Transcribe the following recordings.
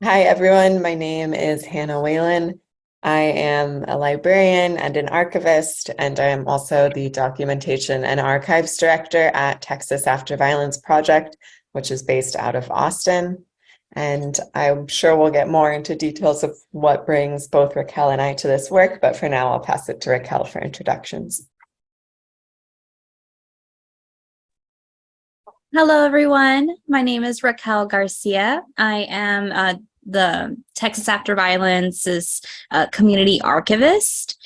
Hi, everyone. My name is Hannah Whalen. I am a librarian and an archivist, and I am also the Documentation and Archives Director at Texas After Violence Project, which is based out of Austin. And I'm sure we'll get more into details of what brings both Raquel and I to this work, but for now, I'll pass it to Raquel for introductions. Hello, everyone. My name is Raquel Garcia. I am the Texas After Violence's community archivist.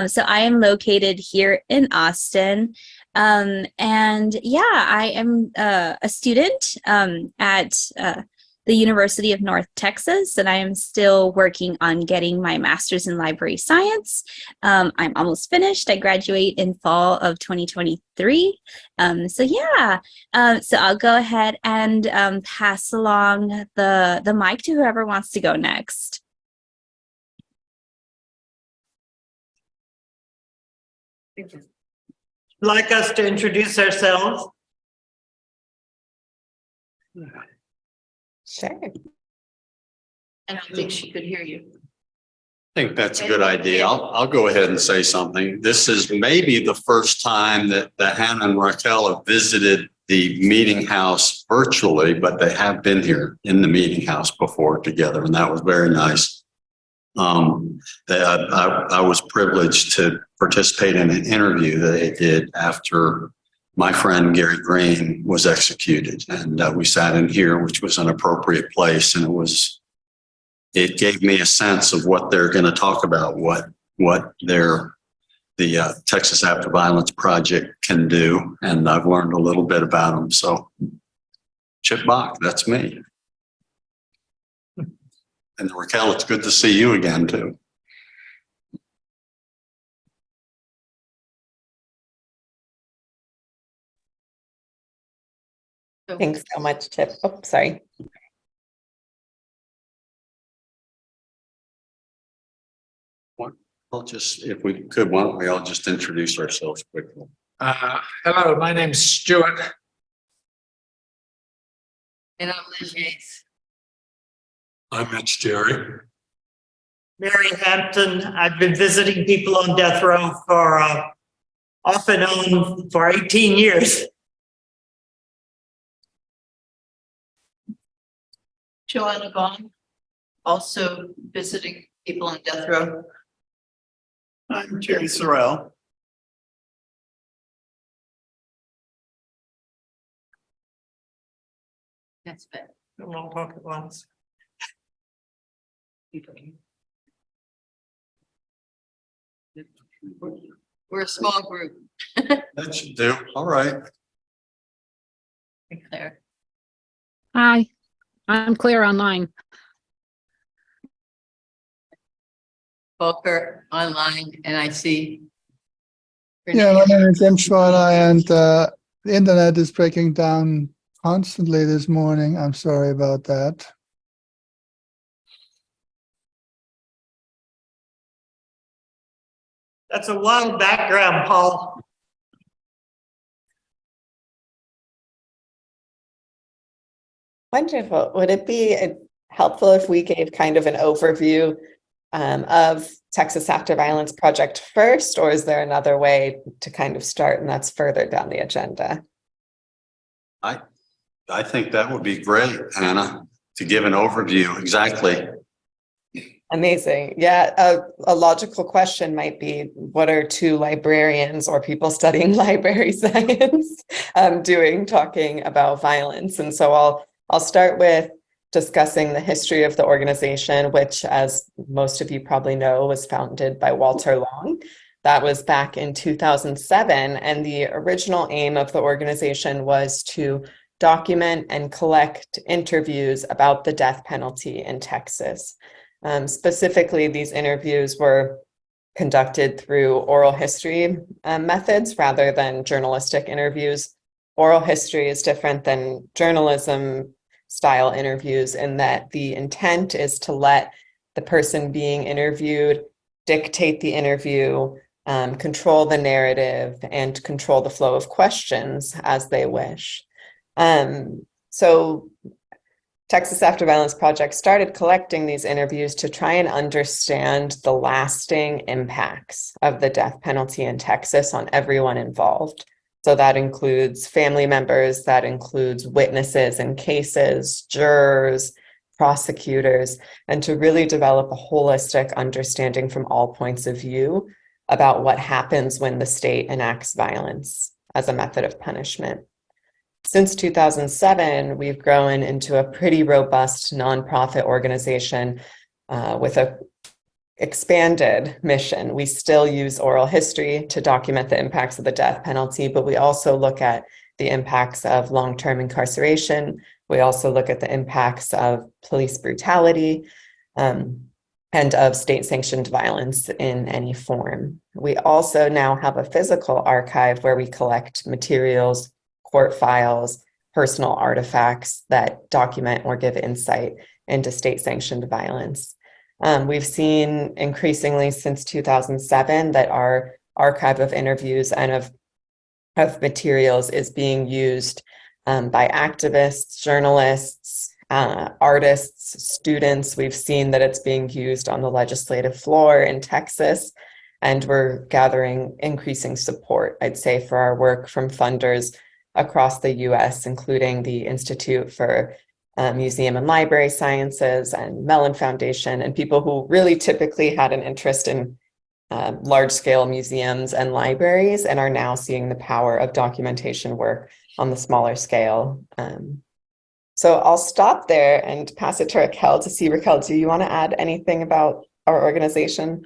So I am located here in Austin. And yeah, I am a student at the University of North Texas, and I am still working on getting my master's in library science. I'm almost finished. I graduate in fall of 2023. So yeah, so I'll go ahead and pass along the mic to whoever wants to go next. Like us to introduce ourselves? Sure. I don't think she could hear you. I think that's a good idea. I'll go ahead and say something. This is maybe the first time that Hannah and Raquel have visited the meeting house virtually, but they have been here in the meeting house before together, and that was very nice. I was privileged to participate in an interview that they did after my friend Gary Green was executed, and we sat in here, which was an appropriate place, and it gave me a sense of what they're going to talk about, what the Texas After Violence Project can do, and I've learned a little bit about them. So, Chip Bach, that's me. And Raquel, it's good to see you again too. Thanks so much, Chip. Oh, sorry. I'll just, if we could, why don't we all just introduce ourselves quickly? Hello, my name's Stuart. And I'm Liz Yates. I'm Mitch Jerry. Mary Hampton. I've been visiting people on death row for off and on for 18 years. Joanna Gong, also visiting people on death row. I'm Jerry Sorrell. That's better. Don't all talk at once. We're a small group. That should do. All right. Claire. Hi, I'm Claire online. Volker online, and I see. Yeah, my name is Jim Schwader, and the internet is breaking down constantly this morning. I'm sorry about that. That's a wild background, Paul. Wonderful. Would it be helpful if we gave kind of an overview of Texas After Violence Project first, or is there another way to kind of start and that's further down the agenda? I think that would be great, Hannah, to give an overview. Exactly. Amazing. Yeah, a logical question might be, what are two librarians or people studying library science doing talking about violence? And so I'll start with discussing the history of the organization, which, as most of you probably know, was founded by Walter Long. That was back in 2007, and the original aim of the organization was to document and collect interviews about the death penalty in Texas. Specifically, these interviews were conducted through oral history methods rather than journalistic interviews. Oral history is different than journalism style interviews in that the intent is to let the person being interviewed dictate the interview, control the narrative, and control the flow of questions as they wish. So Texas After Violence Project started collecting these interviews to try and understand the lasting impacts of the death penalty in Texas on everyone involved. So that includes family members, that includes witnesses in cases, jurors, prosecutors, and to really develop a holistic understanding from all points of view about what happens when the state enacts violence as a method of punishment. Since 2007, we've grown into a pretty robust nonprofit organization with a expanded mission. We still use oral history to document the impacts of the death penalty, but we also look at the impacts of long-term incarceration. We also look at the impacts of police brutality and of state-sanctioned violence in any form. We also now have a physical archive where we collect materials, court files, personal artifacts that document or give insight into state-sanctioned violence. We've seen increasingly since 2007 that our archive of interviews and of materials is being used by activists, journalists, artists, students. We've seen that it's being used on the legislative floor in Texas, and we're gathering increasing support, I'd say, for our work from funders across the US, including the Institute for Museum and Library Sciences and Mellon Foundation, and people who really typically had an interest in large-scale museums and libraries and are now seeing the power of documentation work on the smaller scale. So I'll stop there and pass it to Raquel to see. Raquel, do you want to add anything about our organization?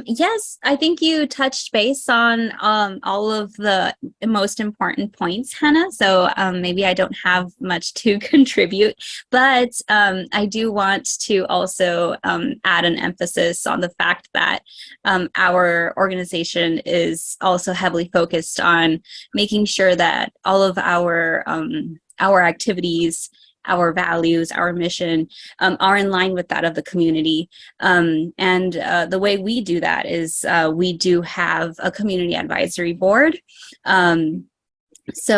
Yes, I think you touched base on all of the most important points, Hannah. So maybe I don't have much to contribute, but I do want to also add an emphasis on the fact that our organization is also heavily focused on making sure that all of our activities, our values, our mission are in line with that of the community. And the way we do that is we do have a community advisory board. This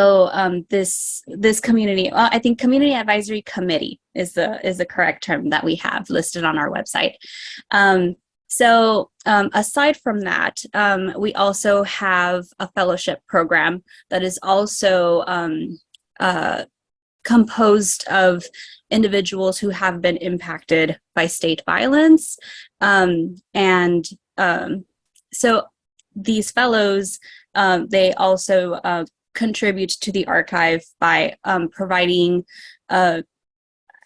community, well, I think community advisory committee is the correct term that we have listed on our website. Aside from that, we also have a fellowship program that is also composed of individuals who have been impacted by state violence. So these fellows, they also contribute to the archive by providing, I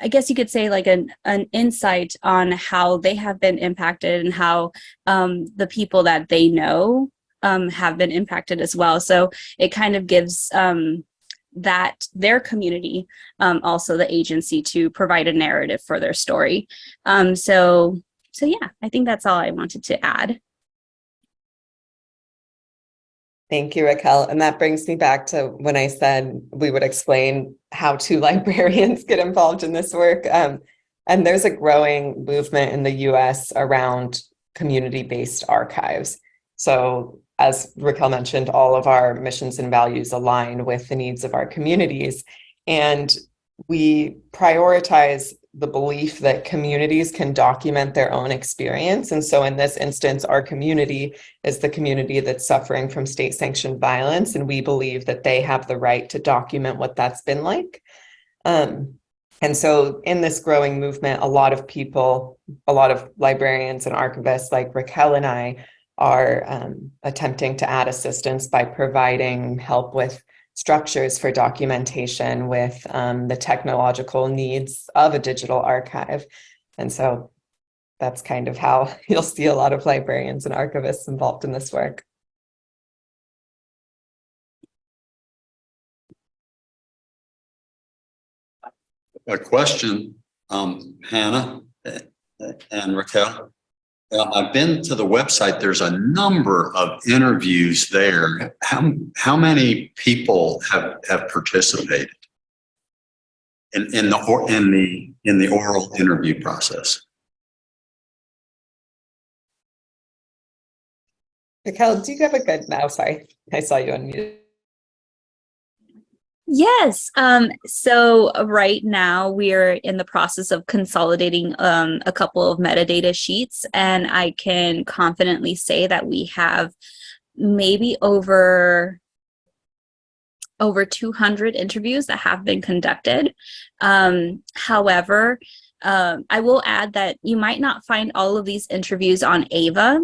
guess you could say, like an insight on how they have been impacted and how the people that they know have been impacted as well. So it kind of gives that their community also the agency to provide a narrative for their story. So yeah, I think that's all I wanted to add. Thank you, Raquel. And that brings me back to when I said we would explain how two librarians get involved in this work. And there's a growing movement in the US around community-based archives. So as Raquel mentioned, all of our missions and values align with the needs of our communities. And we prioritize the belief that communities can document their own experience. And so in this instance, our community is the community that's suffering from state-sanctioned violence. And we believe that they have the right to document what that's been like. And so in this growing movement, a lot of people, a lot of librarians and archivists like Raquel and I are attempting to add assistance by providing help with structures for documentation with the technological needs of a digital archive. And so that's kind of how you'll see a lot of librarians and archivists involved in this work. A question, Hannah and Raquel. I've been to the website. There's a number of interviews there. How many people have participated in the oral interview process? Raquel, do you have a good now? Sorry, I saw you unmuted. Yes. So right now we are in the process of consolidating a couple of metadata sheets, and I can confidently say that we have maybe over 200 interviews that have been conducted. However, I will add that you might not find all of these interviews on AVA,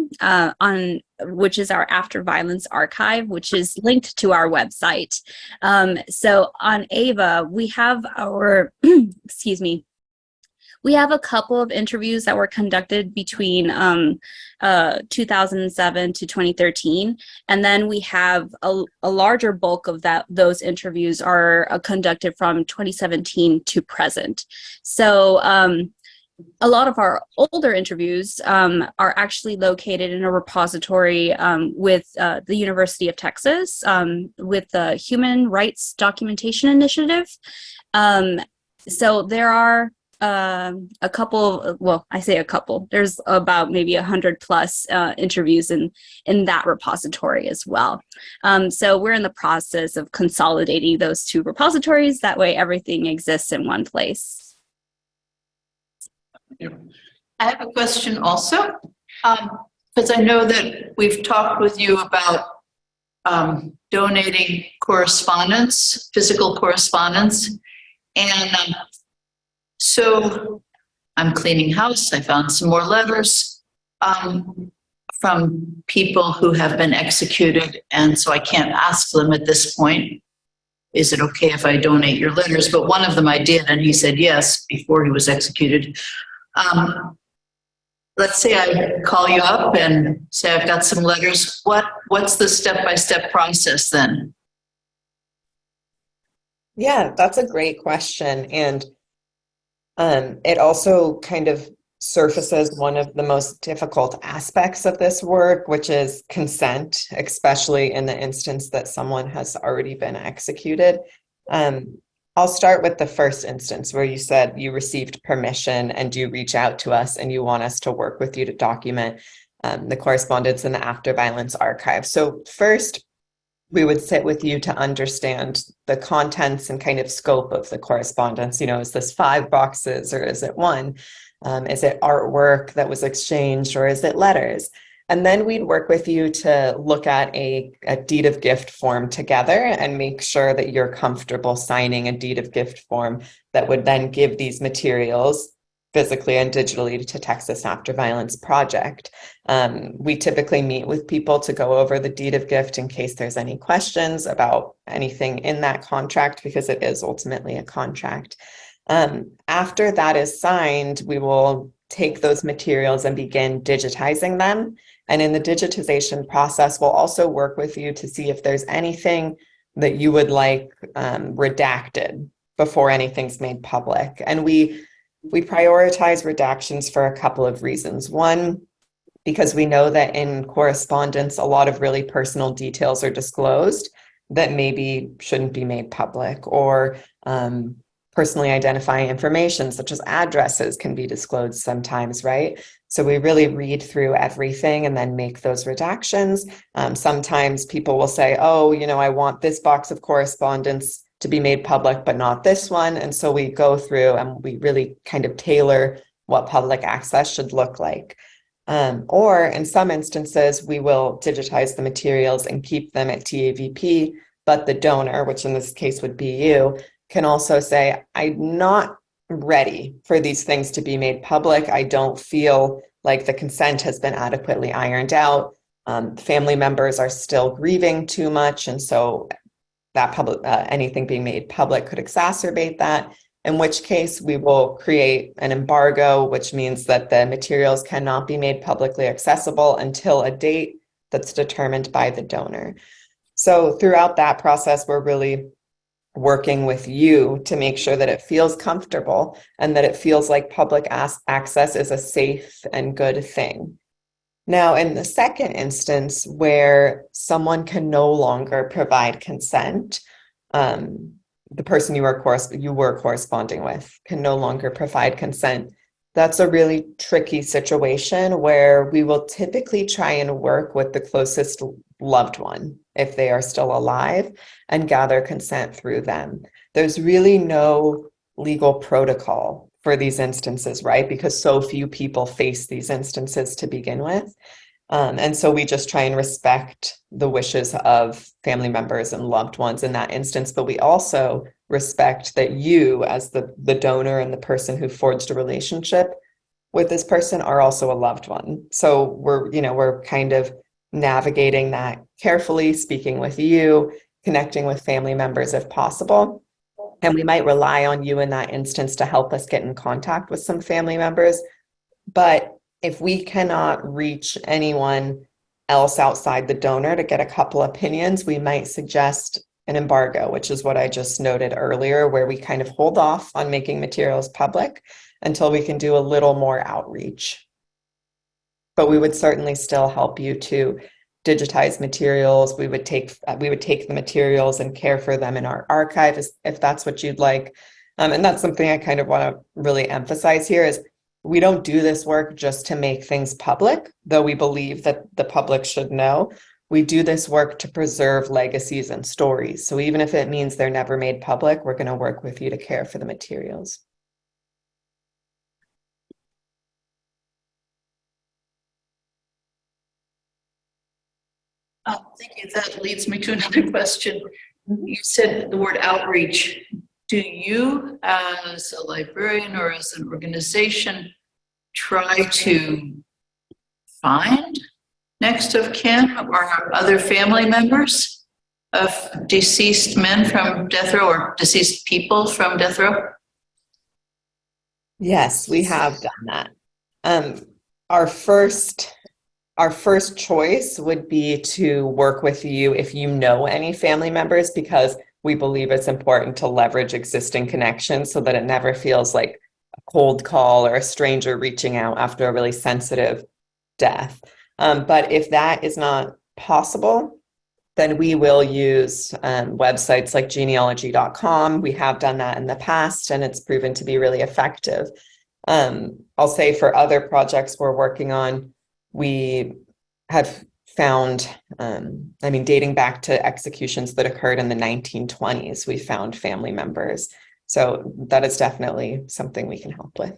which is our After Violence archive, which is linked to our website. So on AVA, we have our, excuse me, we have a couple of interviews that were conducted between 2007 to 2013, and then we have a larger bulk of those interviews are conducted from 2017 to present. So a lot of our older interviews are actually located in a repository with the University of Texas with the Human Rights Documentation Initiative. So there are a couple, well, I say a couple, there's about maybe 100 plus interviews in that repository as well. So we're in the process of consolidating those two repositories. That way everything exists in one place. I have a question also, because I know that we've talked with you about donating correspondence, physical correspondence, and so I'm cleaning house. I found some more letters from people who have been executed, and so I can't ask them at this point, is it okay if I donate your letters? But one of them I did, and he said yes before he was executed. Let's say I call you up and say I've got some letters. What's the step-by-step process then? Yeah, that's a great question. And it also kind of surfaces one of the most difficult aspects of this work, which is consent, especially in the instance that someone has already been executed. I'll start with the first instance where you said you received permission and you reach out to us and you want us to work with you to document the correspondence in the After Violence archive. So first, we would sit with you to understand the contents and kind of scope of the correspondence. You know, is this 5 boxes or is it 1? Is it artwork that was exchanged or is it letters? And then we'd work with you to look at a deed of gift form together and make sure that you're comfortable signing a deed of gift form that would then give these materials physically and digitally to Texas After Violence Project. We typically meet with people to go over the deed of gift in case there's any questions about anything in that contract, because it is ultimately a contract. After that is signed, we will take those materials and begin digitizing them. And in the digitization process, we'll also work with you to see if there's anything that you would like redacted before anything's made public. And we prioritize redactions for a couple of reasons. One, because we know that in correspondence, a lot of really personal details are disclosed that maybe shouldn't be made public, or personally identifying information such as addresses can be disclosed sometimes, right? So we really read through everything and then make those redactions. Sometimes people will say, oh, you know, I want this box of correspondence to be made public, but not this one. And so we go through and we really kind of tailor what public access should look like. Or in some instances, we will digitize the materials and keep them at TAVP, but the donor, which in this case would be you, can also say, I'm not ready for these things to be made public. I don't feel like the consent has been adequately ironed out. Family members are still grieving too much. And so that anything being made public could exacerbate that, in which case we will create an embargo, which means that the materials cannot be made publicly accessible until a date that's determined by the donor. So throughout that process, we're really working with you to make sure that it feels comfortable and that it feels like public access is a safe and good thing. Now, in the second instance where someone can no longer provide consent, the person you were corresponding with can no longer provide consent, that's a really tricky situation where we will typically try and work with the closest loved one if they are still alive and gather consent through them. There's really no legal protocol for these instances, right? Because so few people face these instances to begin with. And so we just try and respect the wishes of family members and loved ones in that instance, but we also respect that you, as the donor and the person who forged a relationship with this person, are also a loved one. So we're kind of navigating that carefully, speaking with you, connecting with family members if possible. And we might rely on you in that instance to help us get in contact with some family members. But if we cannot reach anyone else outside the donor to get a couple opinions, we might suggest an embargo, which is what I just noted earlier, where we kind of hold off on making materials public until we can do a little more outreach. But we would certainly still help you to digitize materials. We would take the materials and care for them in our archive if that's what you'd like. And that's something I kind of want to really emphasize here is we don't do this work just to make things public, though we believe that the public should know. We do this work to preserve legacies and stories. So even if it means they're never made public, we're going to work with you to care for the materials. Thank you. That leads me to another question. You said the word outreach. Do you, as a librarian or as an organization, try to find next of kin or other family members of deceased men from death row or deceased people from death row? Yes, we have done that. Our first choice would be to work with you if you know any family members, because we believe it's important to leverage existing connections so that it never feels like a cold call or a stranger reaching out after a really sensitive death. But if that is not possible, then we will use websites like genealogy.com. We have done that in the past, and it's proven to be really effective. I'll say for other projects we're working on, we have found, dating back to executions that occurred in the 1920s, we found family members. So that is definitely something we can help with.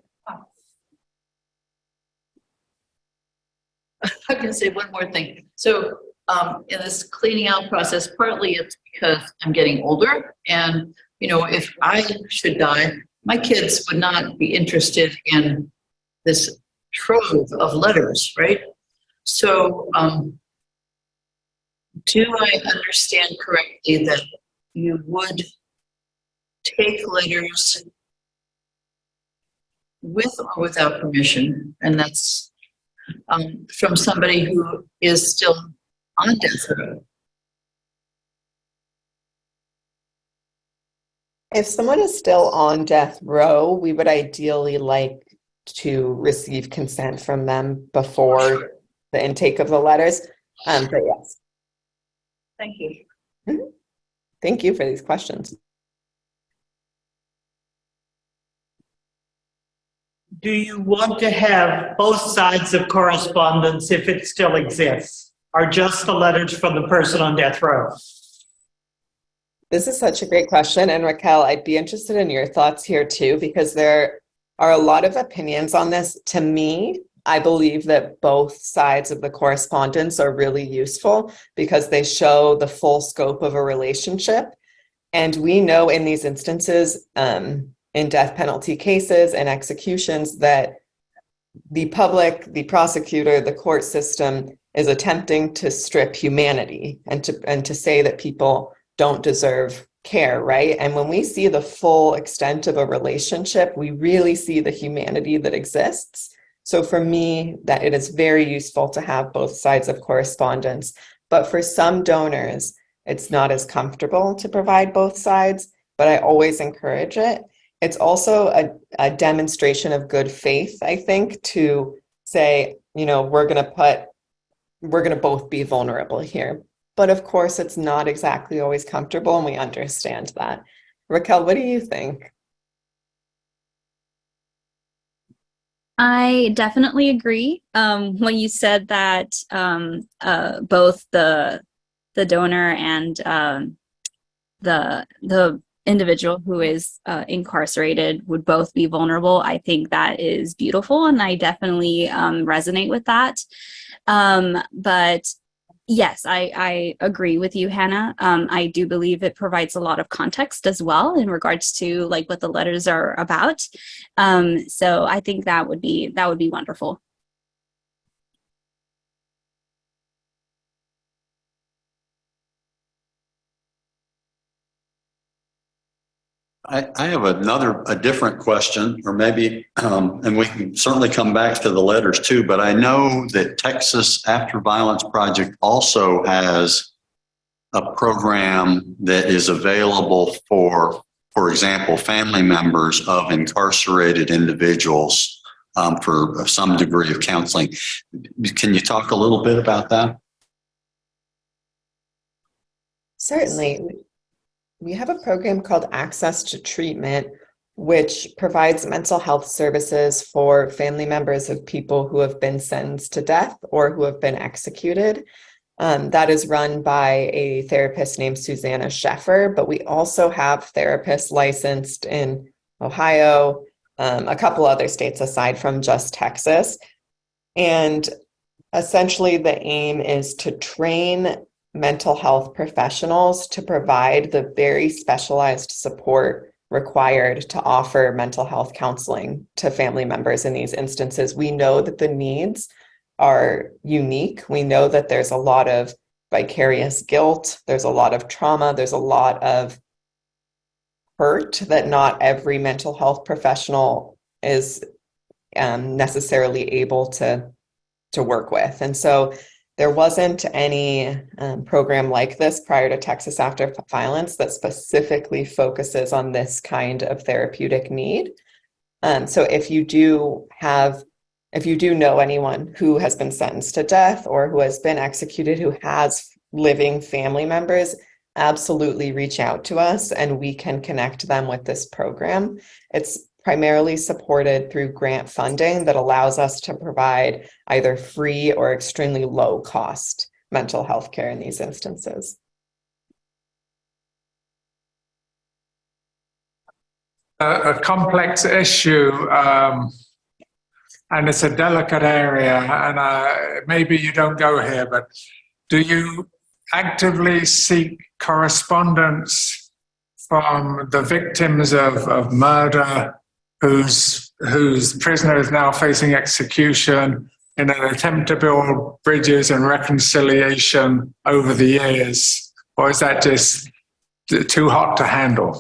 I can say one more thing. So in this cleaning out process, partly it's because I'm getting older, and if I should die, my kids would not be interested in this trove of letters, right? So do I understand correctly that you would take letters with or without permission, and that's from somebody who is still on death row? If someone is still on death row, we would ideally like to receive consent from them before the intake of the letters. But yes. Thank you. Mm-hmm. Thank you for these questions. Do you want to have both sides of correspondence if it still exists, or just the letters from the person on death row? This is such a great question. And Raquel, I'd be interested in your thoughts here too, because there are a lot of opinions on this. To me, I believe that both sides of the correspondence are really useful because they show the full scope of a relationship. And we know in these instances, in death penalty cases and executions, that the public, the prosecutor, the court system is attempting to strip humanity and to say that people don't deserve care, right? And when we see the full extent of a relationship, we really see the humanity that exists. So for me, that it is very useful to have both sides of correspondence. But for some donors, it's not as comfortable to provide both sides, but I always encourage it. It's also a demonstration of good faith, I think, to say, we're going to both be vulnerable here. But of course, it's not exactly always comfortable, and we understand that. Raquel, what do you think? I definitely agree. When you said that both the the donor and the individual who is incarcerated would both be vulnerable, I think that is beautiful, and I definitely resonate with that. But yes, I agree with you, Hannah. I do believe it provides a lot of context as well in regards to like what the letters are about. So I think that would be wonderful. I have a different question, or maybe, and we can certainly come back to the letters too, but I know that Texas After Violence Project also has a program that is available for example, family members of incarcerated individuals for some degree of counseling. Can you talk a little bit about that? Certainly. We have a program called Access to Treatment, which provides mental health services for family members of people who have been sentenced to death or who have been executed. That is run by a therapist named Susanna Sheffer, but we also have therapists licensed in Ohio, a couple other states aside from just Texas. And essentially the aim is to train mental health professionals to provide the very specialized support required to offer mental health counseling to family members in these instances. We know that the needs are unique. We know that there's a lot of vicarious guilt, there's a lot of trauma, there's a lot of hurt that not every mental health professional is necessarily able to work with. And so there wasn't any program like this prior to Texas After Violence that specifically focuses on this kind of therapeutic need. So if you do know anyone who has been sentenced to death or who has been executed, who has living family members, absolutely reach out to us and we can connect them with this program. It's primarily supported through grant funding that allows us to provide either free or extremely low cost mental health care in these instances. A complex issue, and it's a delicate area, and maybe you don't go here, but do you actively seek correspondence from the victims of murder whose prisoner is now facing execution in an attempt to build bridges and reconciliation over the years? Or is that just too hot to handle?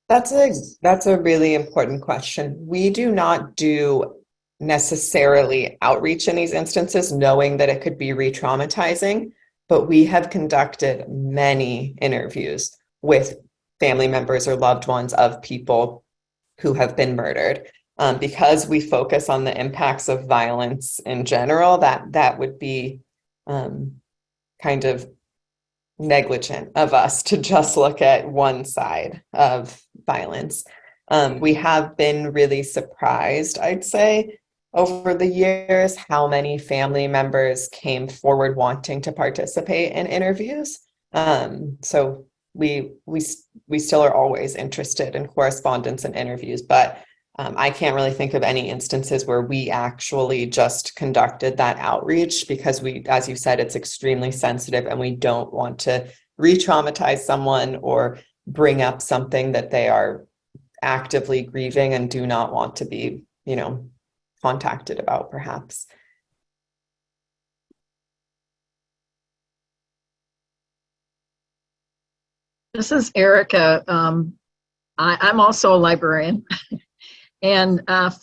That's a really important question. We do not do necessarily outreach in these instances, knowing that it could be re-traumatizing, but we have conducted many interviews with family members or loved ones of people who have been murdered. Because we focus on the impacts of violence in general, that would be kind of negligent of us to just look at one side of violence. We have been really surprised, I'd say, over the years, how many family members came forward wanting to participate in interviews. So we still are always interested in correspondence and interviews, but I can't really think of any instances where we actually just conducted that outreach because as you said, it's extremely sensitive and we don't want to re-traumatize someone or bring up something that they are actively grieving and do not want to be, contacted about perhaps. This is Erica. I'm also a librarian. And I've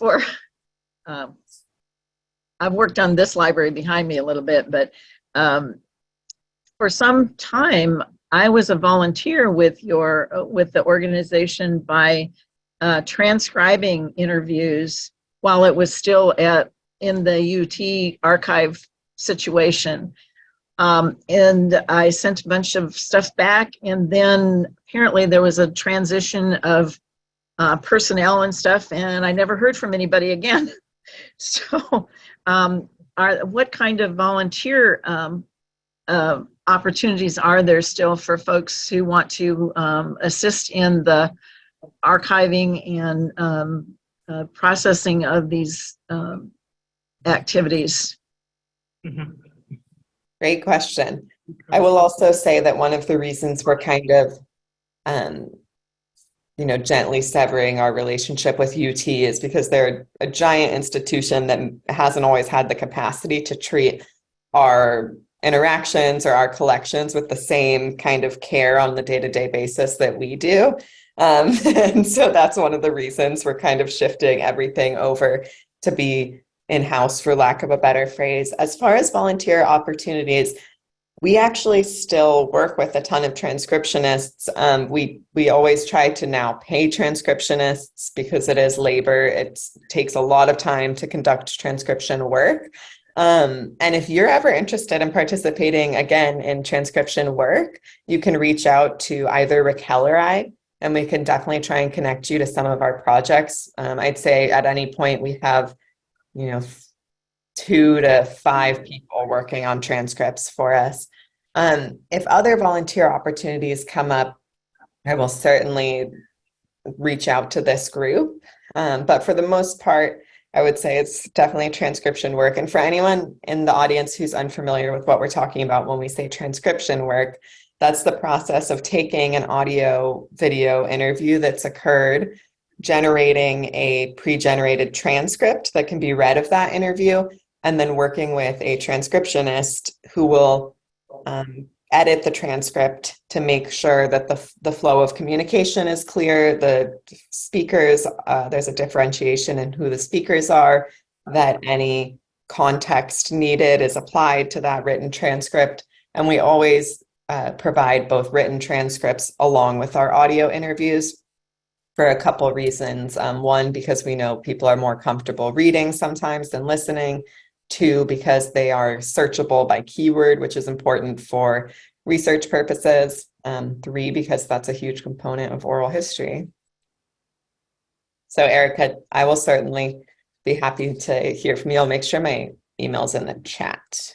worked on this library behind me a little bit, but for some time, I was a volunteer with the organization by transcribing interviews while it was still in the UT archive situation. And I sent a bunch of stuff back, and then apparently there was a transition of personnel and stuff, and I never heard from anybody again. So what kind of volunteer opportunities are there still for folks who want to assist in the archiving and processing of these activities? Great question. I will also say that one of the reasons we're kind of, gently severing our relationship with UT is because they're a giant institution that hasn't always had the capacity to treat our interactions or our collections with the same kind of care on the day-to-day basis that we do. And so that's one of the reasons we're kind of shifting everything over to be in-house, for lack of a better phrase. As far as volunteer opportunities, we actually still work with a ton of transcriptionists. We always try to now pay transcriptionists because it is labor. It takes a lot of time to conduct transcription work. And if you're ever interested in participating again in transcription work, you can reach out to either Raquel or I, and we can definitely try and connect you to some of our projects. I'd say at any point we have, 2 to 5 people working on transcripts for us. If other volunteer opportunities come up, I will certainly reach out to this group. But for the most part, I would say it's definitely transcription work. And for anyone in the audience who's unfamiliar with what we're talking about when we say transcription work, that's the process of taking an audio video interview that's occurred, generating a pre-generated transcript that can be read of that interview, and then working with a transcriptionist who will edit the transcript to make sure that the flow of communication is clear, the speakers, there's a differentiation in who the speakers are, that any context needed is applied to that written transcript. And we always provide both written transcripts along with our audio interviews for a couple of reasons. One, because we know people are more comfortable reading sometimes than listening. 2, because they are searchable by keyword, which is important for research purposes. 3, because that's a huge component of oral history. So Erica, I will certainly be happy to hear from you. I'll make sure my email's in the chat.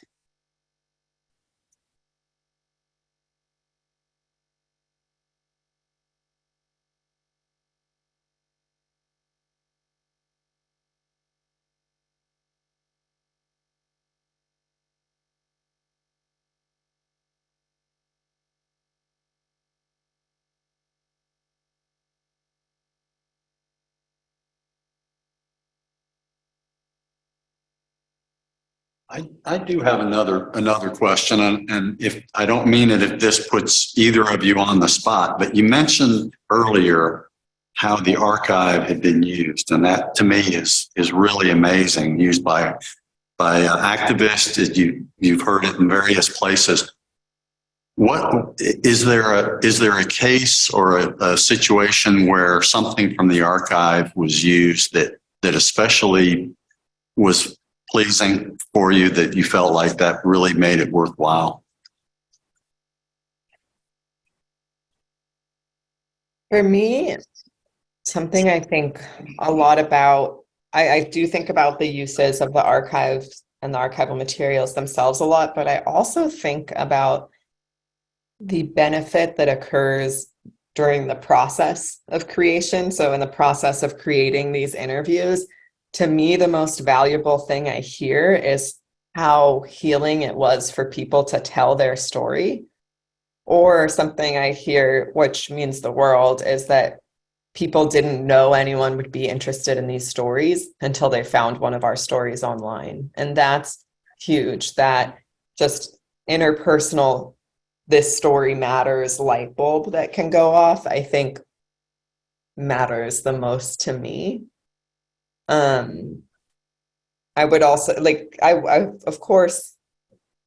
I do have another question, and if I don't mean it, if this puts either of you on the spot, but you mentioned earlier how the archive had been used, and that to me is really amazing. Used by activists, you've heard it in various places. What is there a case or a situation where something from the archive was used that especially was pleasing for you, that you felt like that really made it worthwhile? For me, something I think a lot about, I do think about the uses of the archive and the archival materials themselves a lot, but I also think about the benefit that occurs during the process of creation. So in the process of creating these interviews, to me, the most valuable thing I hear is how healing it was for people to tell their story. Or something I hear, which means the world, is that people didn't know anyone would be interested in these stories until they found one of our stories online. And that's huge. That just interpersonal, this story matters light bulb that can go off, I think matters the most to me. I would also I of course,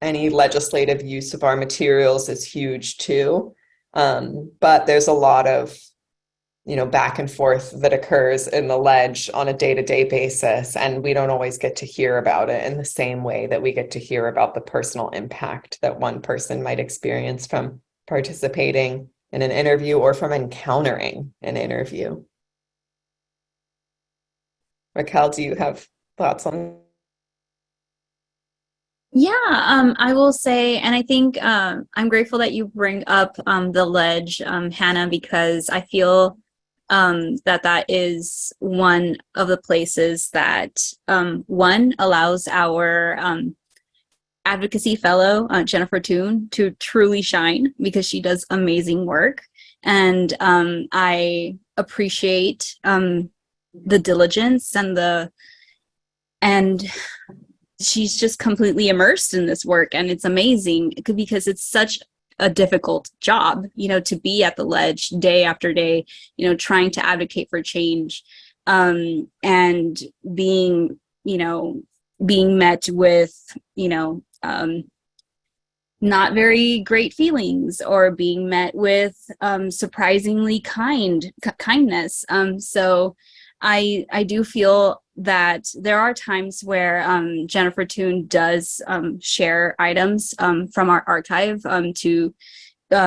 any legislative use of our materials is huge too. But there's a lot of, back and forth that occurs in the ledge on a day-to-day basis. And we don't always get to hear about it in the same way that we get to hear about the personal impact that one person might experience from participating in an interview or from encountering an interview. Raquel, do you have thoughts on? I will say, and I think I'm grateful that you bring up the ledge, Hannah, because I feel that is one of the places that one allows our advocacy fellow Jennifer Toon to truly shine because she does amazing work, and I appreciate the diligence and she's just completely immersed in this work, and it's amazing because it's such a difficult job, to be at the ledge day after day, trying to advocate for change, and being met with not very great feelings, or being met with surprisingly kindness. So I do feel that there are times where Jennifer Toon does share items from our archive to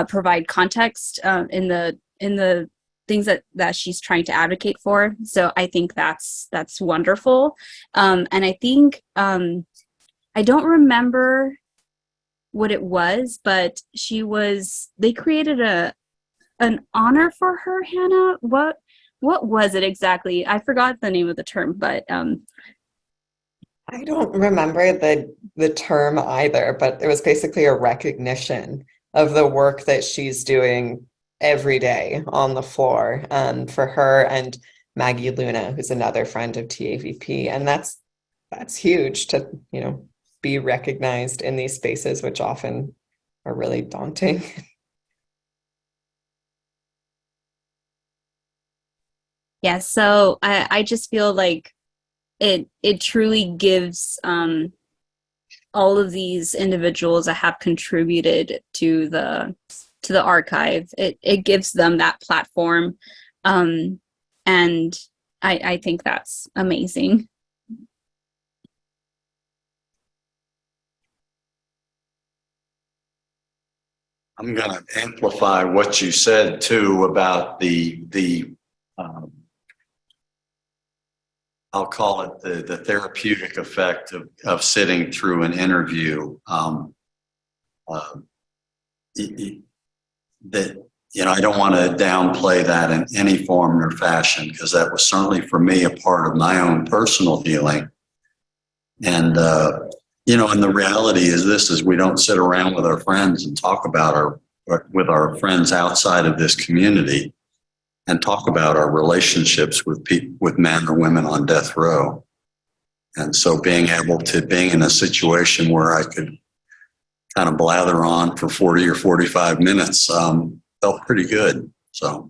provide context in the things that she's trying to advocate for. So I think that's wonderful. And I think I don't remember what it was, but they created an honor for her, Hannah. What was it exactly? I forgot the name of the term, but I don't remember the term either, but it was basically a recognition of the work that she's doing every day on the floor, for her and Maggie Luna, who's another friend of TAVP. And that's huge to, be recognized in these spaces, which often are really daunting. yeah, so I just feel like it truly gives all of these individuals that have contributed to the archive, it gives them that platform, and I think that's amazing. I'm going to amplify what you said too about I'll call it the therapeutic effect of sitting through an interview. I don't want to downplay that in any form or fashion, because that was certainly for me a part of my own personal healing. And and the reality is we don't sit around with our friends and talk about with our friends outside of this community and talk about our relationships with men or women on death row. And so being in a situation where I could kind of blather on for 40 or 45 minutes felt pretty good. So.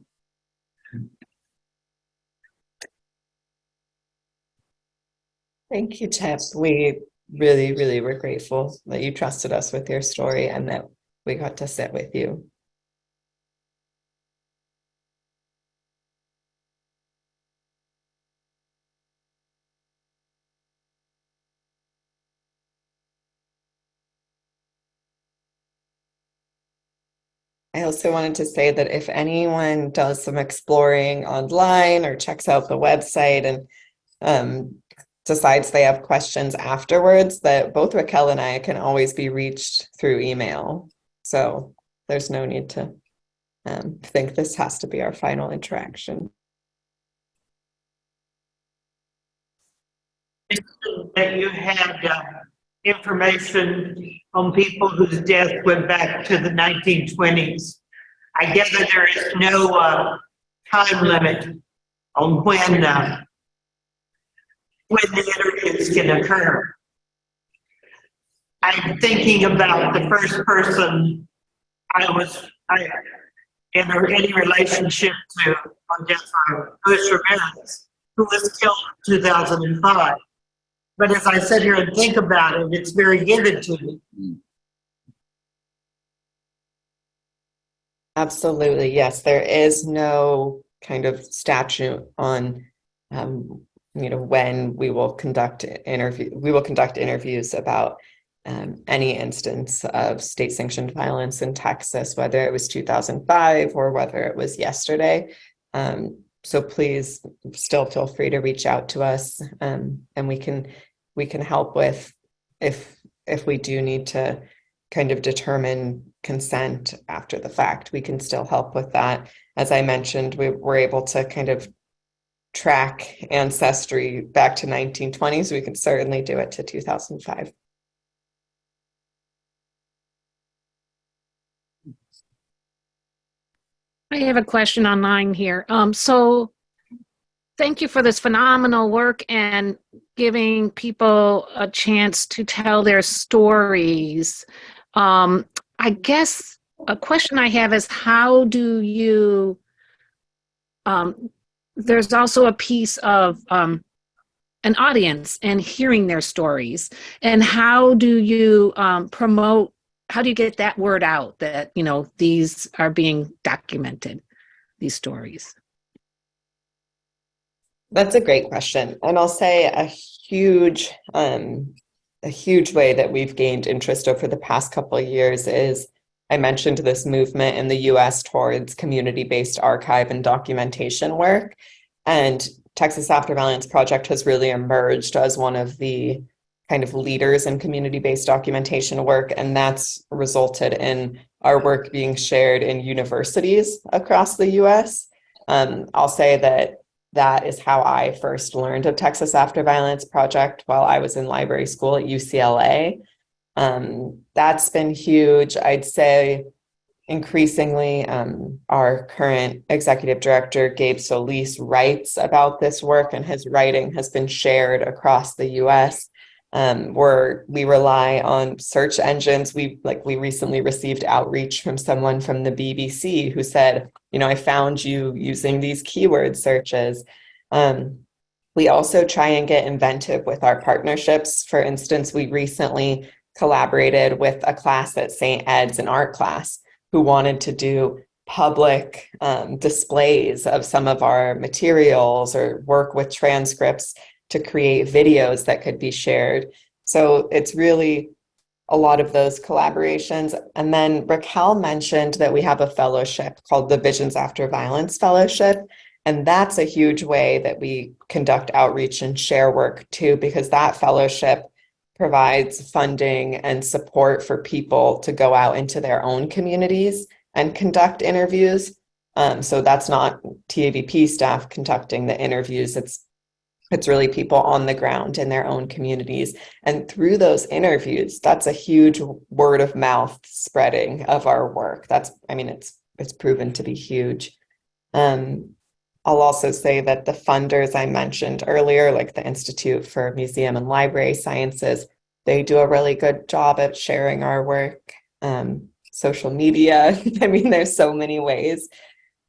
Thank you, Chip. We really, really were grateful that you trusted us with your story and that we got to sit with you. I also wanted to say that if anyone does some exploring online or checks out the website and decides they have questions afterwards, that both Raquel and I can always be reached through email. So there's no need to think this has to be our final interaction. That you had information on people whose death went back to the 1920s. I gather there is no time limit on when the interviews can occur. I'm thinking about the first person I was in any relationship to on death row, Bush Ramirez, who was killed in 2005. But as I sit here and think about it, it's very vivid to me. Absolutely, yes. There is no kind of statute on when we will conduct interviews about any instance of state-sanctioned violence in Texas, whether it was 2005 or whether it was yesterday. So please still feel free to reach out to us, and we can help with if if we do need to kind of determine consent after the fact, we can still help with that. As I mentioned, we were able to kind of track ancestry back to 1920s. We can certainly do it to 2005. I have a question online here. So thank you for this phenomenal work and giving people a chance to tell their stories. I guess a question I have is how do you, there's also a piece of an audience and hearing their stories. And how do you promote, how do you get that word out that, you know, these are being documented, these stories? That's a great question. And I'll say a huge way that we've gained interest over the past couple of years is, I mentioned this movement in the US towards community-based archive and documentation work. And Texas After Violence Project has really emerged as one of the kind of leaders in community-based documentation work. And that's resulted in our work being shared in universities across the US. I'll say that is how I first learned of Texas After Violence Project while I was in library school at UCLA. That's been huge. I'd say increasingly, our current executive director, Gabe Solis, writes about this work, and his writing has been shared across the US. We rely on search engines. We recently received outreach from someone from the BBC who said, you know, I found you using these keyword searches. We also try and get inventive with our partnerships. For instance, we recently collaborated with a class at St. Ed's, an art class, who wanted to do public displays of some of our materials or work with transcripts to create videos that could be shared. So it's really a lot of those collaborations. And then Raquel mentioned that we have a fellowship called the Visions After Violence Fellowship. And that's a huge way that we conduct outreach and share work too, because that fellowship provides funding and support for people to go out into their own communities and conduct interviews. So that's not TAVP staff conducting the interviews. It's really people on the ground in their own communities. And through those interviews, that's a huge word of mouth spreading of our work. It's proven to be huge. I'll also say that the funders I mentioned earlier, like the Institute for Museum and Library Sciences, they do a really good job at sharing our work. Social media, there's so many ways.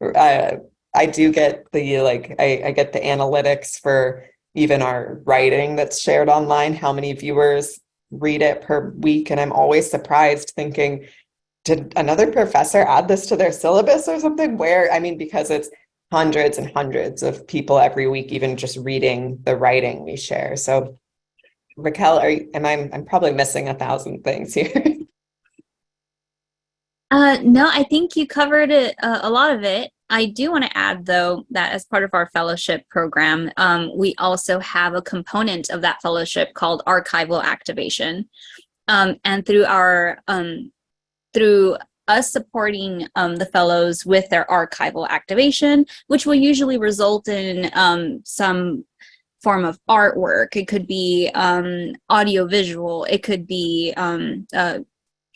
I do get I get the analytics for even our writing that's shared online, how many viewers read it per week. And I'm always surprised thinking, did another professor add this to their syllabus or something? Because it's hundreds and hundreds of people every week, even just reading the writing we share. So Raquel, I'm probably missing 1,000 things here. No, I think you covered it, a lot of it. I do want to add, though, that as part of our fellowship program, we also have a component of that fellowship called archival activation. And through us supporting the fellows with their archival activation, which will usually result in some form of artwork. It could be audiovisual, it could be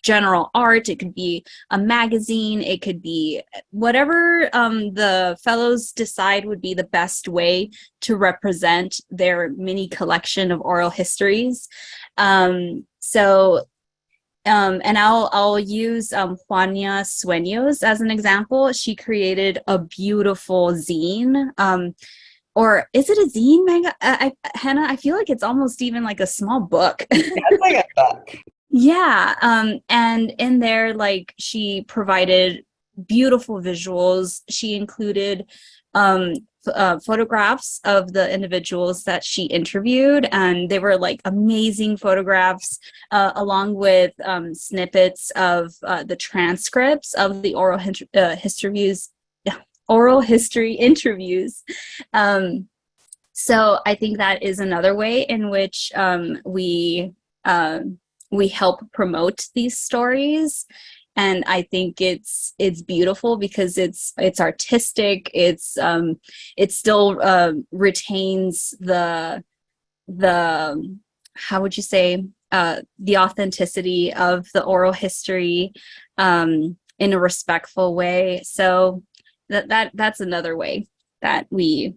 general art, it could be a magazine, it could be whatever the fellows decide would be the best way to represent their mini collection of oral histories. And I'll use Juania Sueños as an example. She created a beautiful zine. Or is it a zine, Mega? Hannah, I feel like it's almost even like a small book. That's like a book. Yeah. And in there, she provided beautiful visuals. She included photographs of the individuals that she interviewed, and they were amazing photographs, along with snippets of the transcripts of the oral history interviews. So I think that is another way in which we we help promote these stories. And I think it's beautiful because it's artistic. It still retains the how would you say, the authenticity of the oral history in a respectful way. So that's another way that we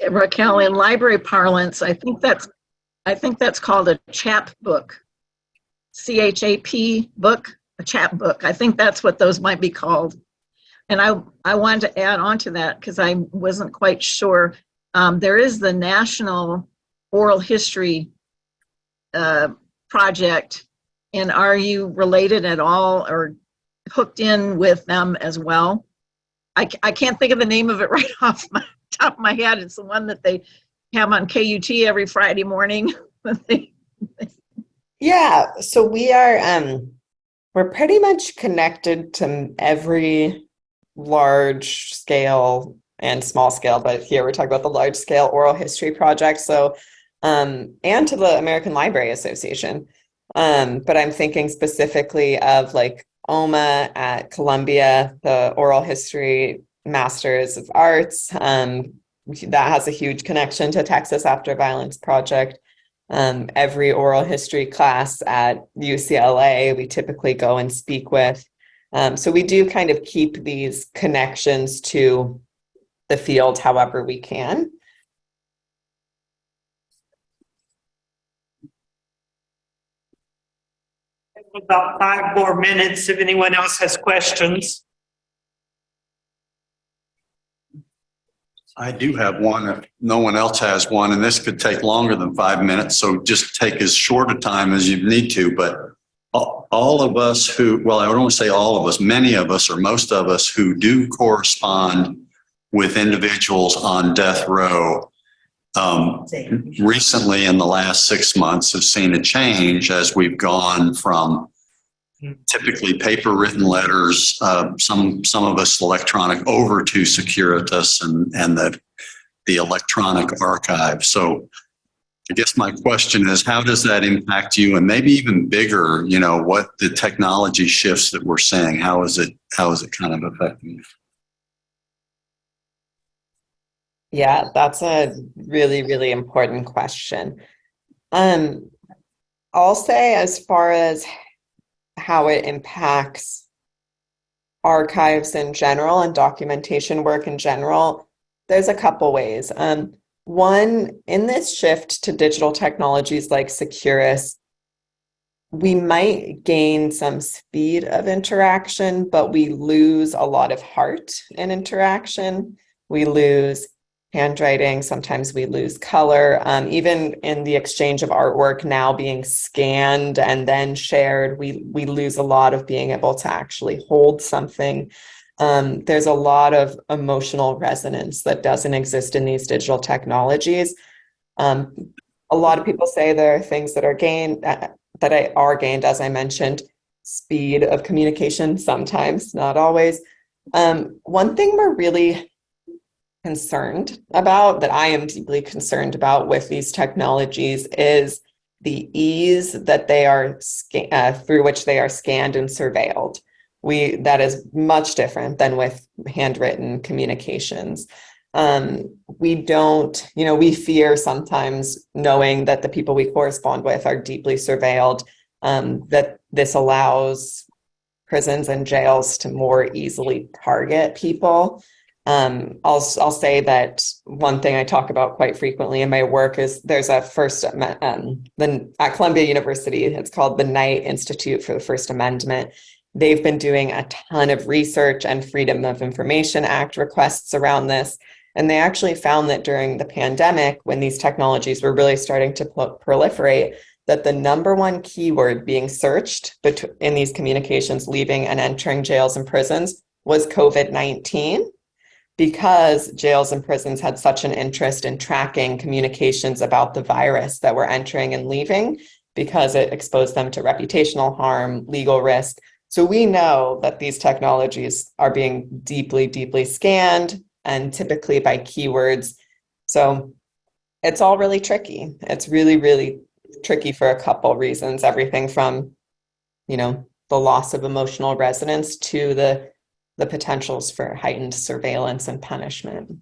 Raquel, in library parlance, I think that's called a chap book. CHAP book, a chap book. I think that's what those might be called. And I wanted to add on to that because I wasn't quite sure. There is the National Oral History Project. And are you related at all or hooked in with them as well? I can't think of the name of it right off my top of my head. It's the one that they have on KUT every Friday morning. Yeah, so we're pretty much connected to every large scale and small scale, but here we're talking about the large scale oral history project. So, and to the American Library Association. But I'm thinking specifically of like OMA at Columbia, the Oral History Masters of Arts. That has a huge connection to Texas After Violence Project. Every oral history class at UCLA, we typically go and speak with. So we do kind of keep these connections to the field however we can. About 5 more minutes if anyone else has questions. I do have one if no one else has one, and this could take longer than 5 minutes, so just take as short a time as you need to. But all of us who, well, I don't want to say all of us, many of us or most of us who do correspond with individuals on death row, recently in the last 6 months have seen a change as we've gone from typically paper written letters, some of us electronic, over to Securitas and the electronic archive. So I guess my question is, how does that impact you? And maybe even bigger, you know, what the technology shifts that we're seeing, how is it kind of affecting you? Yeah, that's a really, really important question. I'll say as far as how it impacts archives in general and documentation work in general, there's a couple ways. One, in this shift to digital technologies like Securus, we might gain some speed of interaction, but we lose a lot of heart in interaction. We lose handwriting, sometimes we lose color. Even in the exchange of artwork now being scanned and then shared, we lose a lot of being able to actually hold something. There's a lot of emotional resonance that doesn't exist in these digital technologies. A lot of people say there are things that are gained, as I mentioned, speed of communication, sometimes, not always. One thing we're really concerned about, that I am deeply concerned about with these technologies, is the ease that they are through which they are scanned and surveilled. That is much different than with handwritten communications. We fear sometimes, knowing that the people we correspond with are deeply surveilled, that this allows prisons and jails to more easily target people. I'll say that one thing I talk about quite frequently in my work is there's a at Columbia University, it's called the Knight Institute for the First Amendment. They've been doing a ton of research and Freedom of Information Act requests around this. And they actually found that during the pandemic, when these technologies were really starting to proliferate, that the number one keyword being searched in these communications leaving and entering jails and prisons was COVID-19. Because jails and prisons had such an interest in tracking communications about the virus that were entering and leaving, because it exposed them to reputational harm, legal risk. So we know that these technologies are being deeply, deeply scanned, and typically by keywords. So it's all really tricky. It's really, really tricky for a couple reasons, everything from, you know, the loss of emotional resonance to the potentials for heightened surveillance and punishment.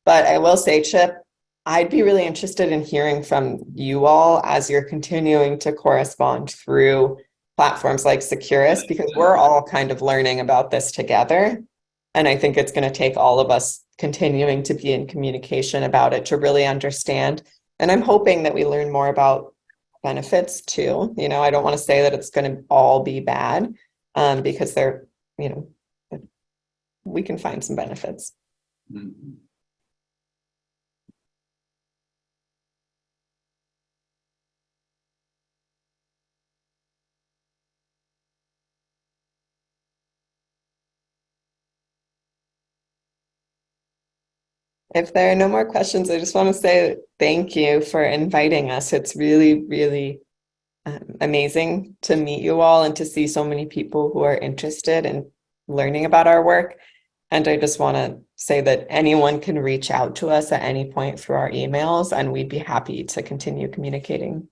But I will say, Chip, I'd be really interested in hearing from you all as you're continuing to correspond through platforms like Securus, because we're all kind of learning about this together. And I think it's going to take all of us continuing to be in communication about it to really understand. And I'm hoping that we learn more about benefits too. You know, I don't want to say that it's going to all be bad, because there, you know, we can find some benefits. Mhm. If there are no more questions, I just want to say thank you for inviting us. It's really, really amazing to meet you all and to see so many people who are interested in learning about our work. And I just want to say that anyone can reach out to us at any point through our emails, and we'd be happy to continue communicating.